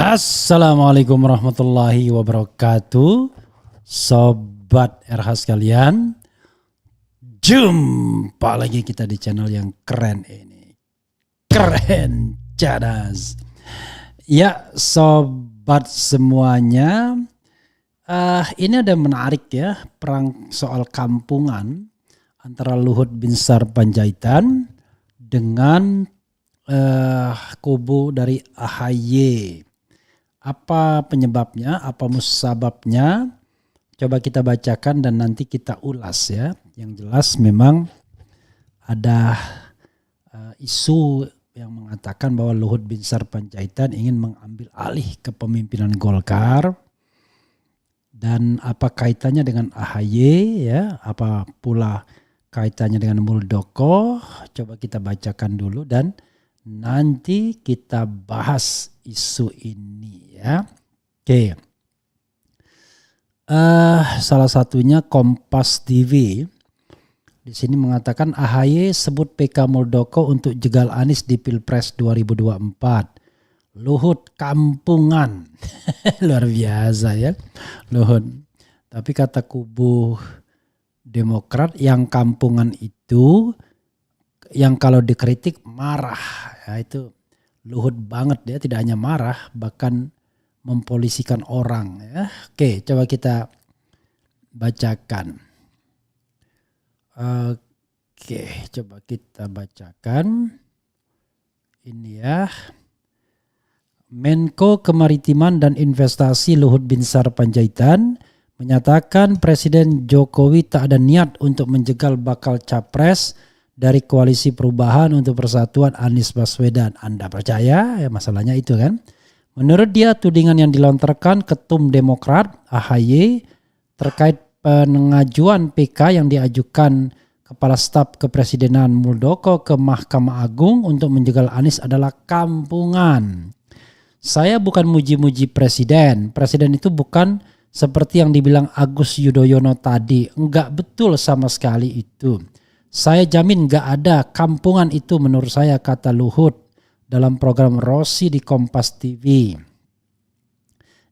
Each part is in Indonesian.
Assalamualaikum warahmatullahi wabarakatuh. Sobat RH sekalian, jumpa lagi kita di channel yang keren ini. Keren cadas. Ya sobat semuanya, ini ada menarik ya, perang soal kampungan antara Luhut Binsar Panjaitan dengan kubu dari AHY. Apa penyebabnya, apa musababnya? Coba kita bacakan dan nanti kita ulas ya. Yang jelas memang ada isu yang mengatakan bahwa Luhut Binsar Panjaitan ingin mengambil alih kepemimpinan Golkar. Dan apa kaitannya dengan AHY ya? Apa pula kaitannya dengan Muldoko? Coba kita bacakan dulu dan nanti kita bahas isu ini ya. Oke. Salah satunya Kompas TV di sini mengatakan AHY sebut PK Muldoko untuk jegal Anies di Pilpres 2024. Luhut kampungan. Luar biasa ya Luhut. Tapi kata kubu Demokrat yang kampungan itu yang kalau dikritik marah. Ya, itu Luhut banget ya, tidak hanya marah bahkan mempolisikan orang ya. Oke, coba kita bacakan. Oke, coba kita bacakan. Ini ya. Menko Kemaritiman dan Investasi Luhut Binsar Panjaitan menyatakan Presiden Jokowi tak ada niat untuk menjegal bakal capres dari Koalisi Perubahan untuk Persatuan Anies Baswedan. Anda percaya? Ya, masalahnya itu kan. Menurut dia tudingan yang dilontarkan Ketum Demokrat AHY terkait pengajuan PK yang diajukan Kepala Staf Kepresidenan Muldoko ke Mahkamah Agung untuk menjegal Anies adalah kampungan. Saya bukan muji-muji presiden. Presiden itu bukan seperti yang dibilang Agus Yudhoyono tadi. Enggak betul sama sekali itu. Saya jamin gak ada kampungan itu menurut saya, kata Luhut dalam program Rossi di Kompas TV.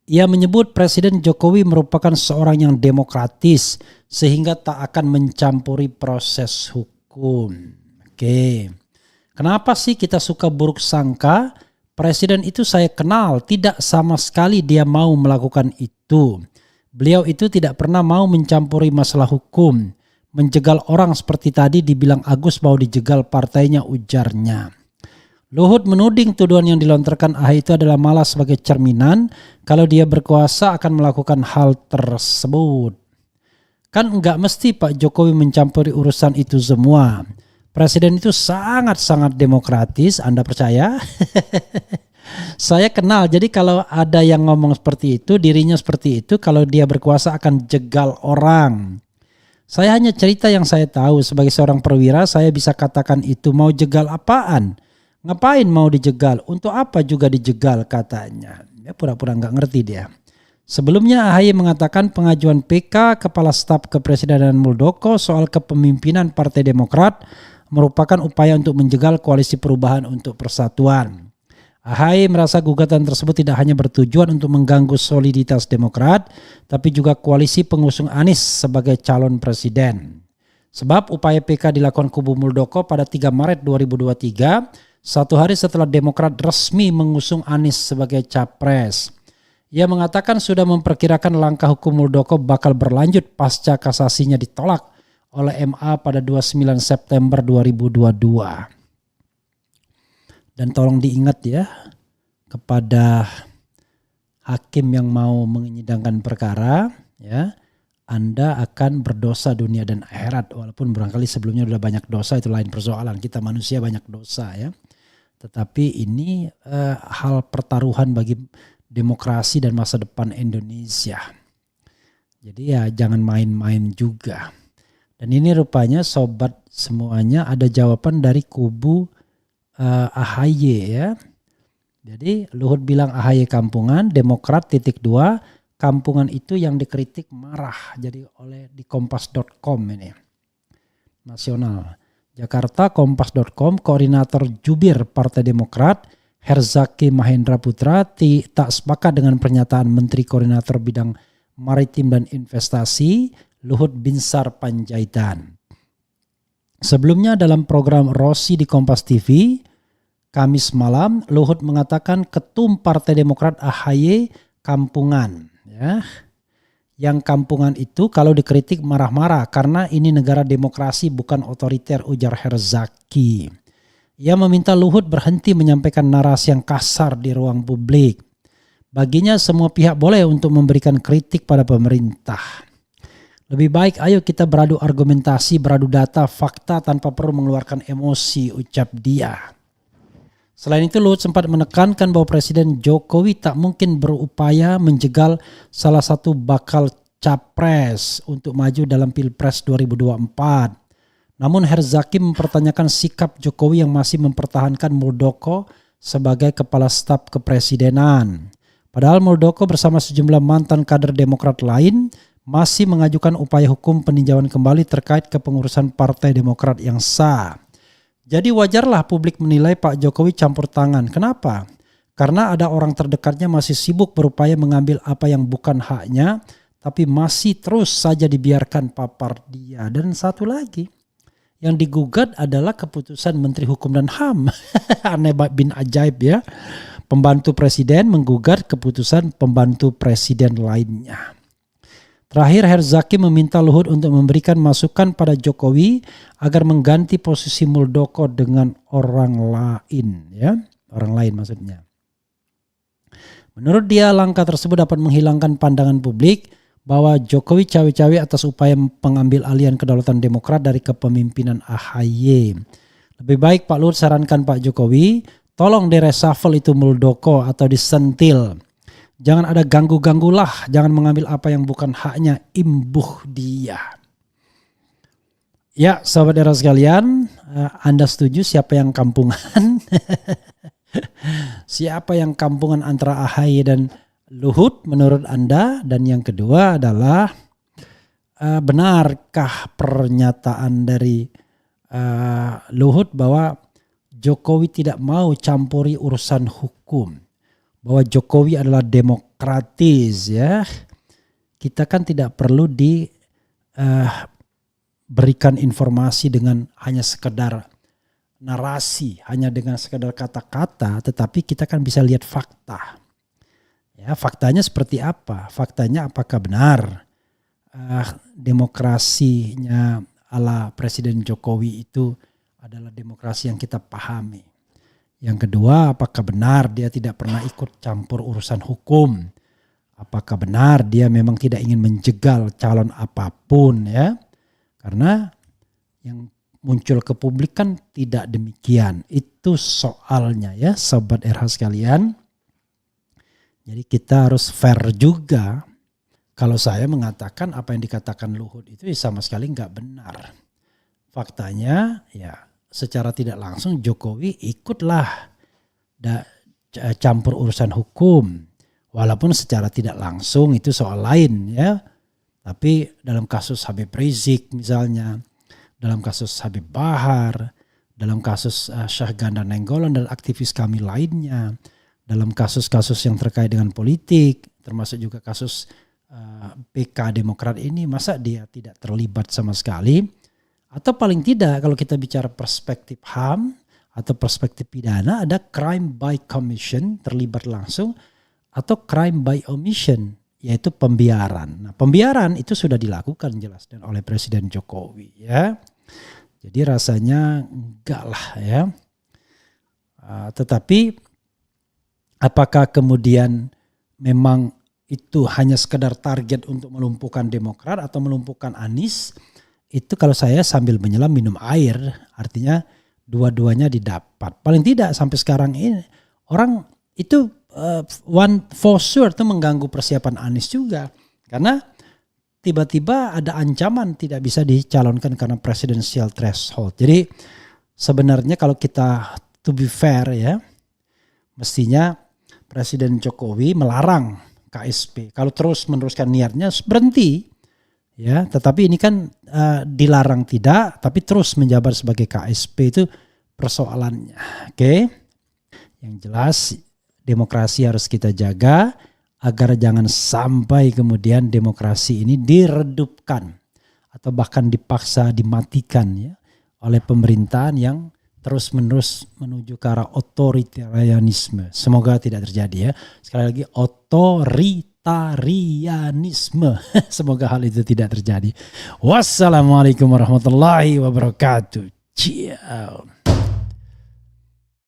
Ia menyebut Presiden Jokowi merupakan seorang yang demokratis sehingga tak akan mencampuri proses hukum. Oke. Kenapa sih kita suka buruk sangka? Presiden itu saya kenal, tidak sama sekali dia mau melakukan itu. Beliau itu tidak pernah mau mencampuri masalah hukum. Menjegal orang seperti tadi dibilang Agus mau dijegal partainya, ujarnya. Luhut menuding tuduhan yang dilontarkan AHY itu adalah malah sebagai cerminan kalau dia berkuasa akan melakukan hal tersebut. Kan enggak mesti Pak Jokowi mencampuri urusan itu semua. Presiden itu sangat-sangat demokratis, Anda percaya? Saya kenal, jadi kalau ada yang ngomong seperti itu, dirinya seperti itu, kalau dia berkuasa akan jegal orang. Saya hanya cerita yang saya tahu. Sebagai seorang perwira saya bisa katakan itu. Mau jegal apaan? Ngapain mau dijegal? Untuk apa juga dijegal, katanya. Ya, pura-pura gak ngerti dia. Sebelumnya AHY mengatakan pengajuan PK Kepala Staf Kepresidenan Muldoko soal kepemimpinan Partai Demokrat merupakan upaya untuk menjegal Koalisi Perubahan untuk Persatuan. AHY merasa gugatan tersebut tidak hanya bertujuan untuk mengganggu soliditas Demokrat, tapi juga koalisi pengusung Anies sebagai calon presiden. Sebab upaya PK dilakukan kubu Muldoko pada 3 Maret 2023, satu hari setelah Demokrat resmi mengusung Anies sebagai capres. Ia mengatakan sudah memperkirakan langkah hukum Muldoko bakal berlanjut pasca kasasinya ditolak oleh MA pada 29 September 2022. Dan tolong diingat ya kepada hakim yang mau menyidangkan perkara ya, Anda akan berdosa dunia dan akhirat. Walaupun barangkali sebelumnya sudah banyak dosa, itu lain persoalan. Kita manusia banyak dosa ya. Tetapi ini hal pertaruhan bagi demokrasi dan masa depan Indonesia. Jadi ya jangan main-main juga. Dan ini rupanya sobat semuanya ada jawaban dari kubu AHY ya. Jadi Luhut bilang AHY kampungan, Demokrat .2 kampungan itu yang dikritik marah. Jadi oleh di kompas.com ini. Nasional. Jakarta Kompas.com, Koordinator Jubir Partai Demokrat Herzaki Mahendra Putra tak sepakat dengan pernyataan Menteri Koordinator Bidang Maritim dan Investasi Luhut Binsar Panjaitan. Sebelumnya dalam program Rossi di Kompas TV, Kamis malam, Luhut mengatakan Ketum Partai Demokrat AHY kampungan. Ya. Yang kampungan itu kalau dikritik marah-marah karena ini negara demokrasi bukan otoriter, ujar Herzaki. Ia meminta Luhut berhenti menyampaikan narasi yang kasar di ruang publik. Baginya semua pihak boleh untuk memberikan kritik pada pemerintah. Lebih baik ayo kita beradu argumentasi, beradu data, fakta tanpa perlu mengeluarkan emosi, ucap dia. Selain itu Luhut sempat menekankan bahwa Presiden Jokowi tak mungkin berupaya menjegal salah satu bakal capres untuk maju dalam Pilpres 2024. Namun Herzaki mempertanyakan sikap Jokowi yang masih mempertahankan Muldoko sebagai kepala staf kepresidenan. Padahal Muldoko bersama sejumlah mantan kader Demokrat lain masih mengajukan upaya hukum peninjauan kembali terkait kepengurusan Partai Demokrat yang sah. Jadi wajarlah publik menilai Pak Jokowi campur tangan. Kenapa? Karena ada orang terdekatnya masih sibuk berupaya mengambil apa yang bukan haknya, tapi masih terus saja dibiarkan papar dia. Dan satu lagi, yang digugat adalah keputusan Menteri Hukum dan HAM. Aneh bin ajaib ya. Pembantu presiden menggugat keputusan pembantu presiden lainnya. Terakhir Herzaki meminta Luhut untuk memberikan masukan pada Jokowi agar mengganti posisi Muldoko dengan orang lain, ya, orang lain maksudnya. Menurut dia langkah tersebut dapat menghilangkan pandangan publik bahwa Jokowi cawe-cawe atas upaya pengambil alihan kedaulatan Demokrat dari kepemimpinan AHY. Lebih baik Pak Luhut sarankan Pak Jokowi, tolong direshuffle itu Muldoko atau disentil. Jangan ada ganggu-ganggulah, jangan mengambil apa yang bukan haknya, imbuh dia. Ya, sahabat era sekalian, Anda setuju siapa yang kampungan? Siapa yang kampungan antara AHY dan Luhut menurut Anda? Dan yang kedua adalah, benarkah pernyataan dari Luhut bahwa Jokowi tidak mau campuri urusan hukum? Bahwa Jokowi adalah demokratis, ya. Kita kan tidak perlu diberikan informasi dengan hanya sekedar narasi, hanya dengan sekedar kata-kata, tetapi kita kan bisa lihat fakta. Ya, faktanya seperti apa? Faktanya apakah benar demokrasinya ala Presiden Jokowi itu adalah demokrasi yang kita pahami? Yang kedua, apakah benar dia tidak pernah ikut campur urusan hukum? Apakah benar dia memang tidak ingin menjegal calon apapun, ya? Karena yang muncul ke publik kan tidak demikian. Itu soalnya, ya, sobat RH sekalian. Jadi kita harus fair juga. Kalau saya mengatakan apa yang dikatakan Luhut itu sama sekali nggak benar. Faktanya, ya, secara tidak langsung Jokowi ikutlah campur urusan hukum. Walaupun secara tidak langsung itu soal lain, ya. Tapi dalam kasus Habib Rizik misalnya, dalam kasus Habib Bahar, dalam kasus Syahganda Nainggolan dan aktivis kami lainnya, dalam kasus-kasus yang terkait dengan politik, termasuk juga kasus PK Demokrat ini, masa dia tidak terlibat sama sekali? Atau paling tidak kalau kita bicara perspektif HAM atau perspektif pidana, ada crime by commission, terlibat langsung, atau crime by omission, yaitu pembiaran. Nah, pembiaran itu sudah dilakukan jelas dan oleh Presiden Jokowi, ya. Jadi rasanya enggak lah, ya. Tetapi apakah kemudian memang itu hanya sekedar target untuk melumpuhkan Demokrat atau melumpuhkan Anies? Itu kalau saya sambil menyelam minum air, artinya dua-duanya didapat. Paling tidak sampai sekarang ini orang itu one for sure itu mengganggu persiapan Anies juga. Karena tiba-tiba ada ancaman tidak bisa dicalonkan karena presidensial threshold. Jadi sebenarnya kalau kita to be fair, ya, mestinya Presiden Jokowi melarang KSP. Kalau terus meneruskan niatnya berhenti. Ya, tetapi ini kan dilarang tidak, tapi terus menjabat sebagai KSP, itu persoalannya. Oke. Yang jelas demokrasi harus kita jaga agar jangan sampai kemudian demokrasi ini diredupkan atau bahkan dipaksa dimatikan ya oleh pemerintahan yang terus-menerus menuju ke arah otoritarianisme. Semoga tidak terjadi ya. Sekali lagi otoritarianisme. Semoga hal itu tidak terjadi. Wassalamualaikum warahmatullahi wabarakatuh. Ciao.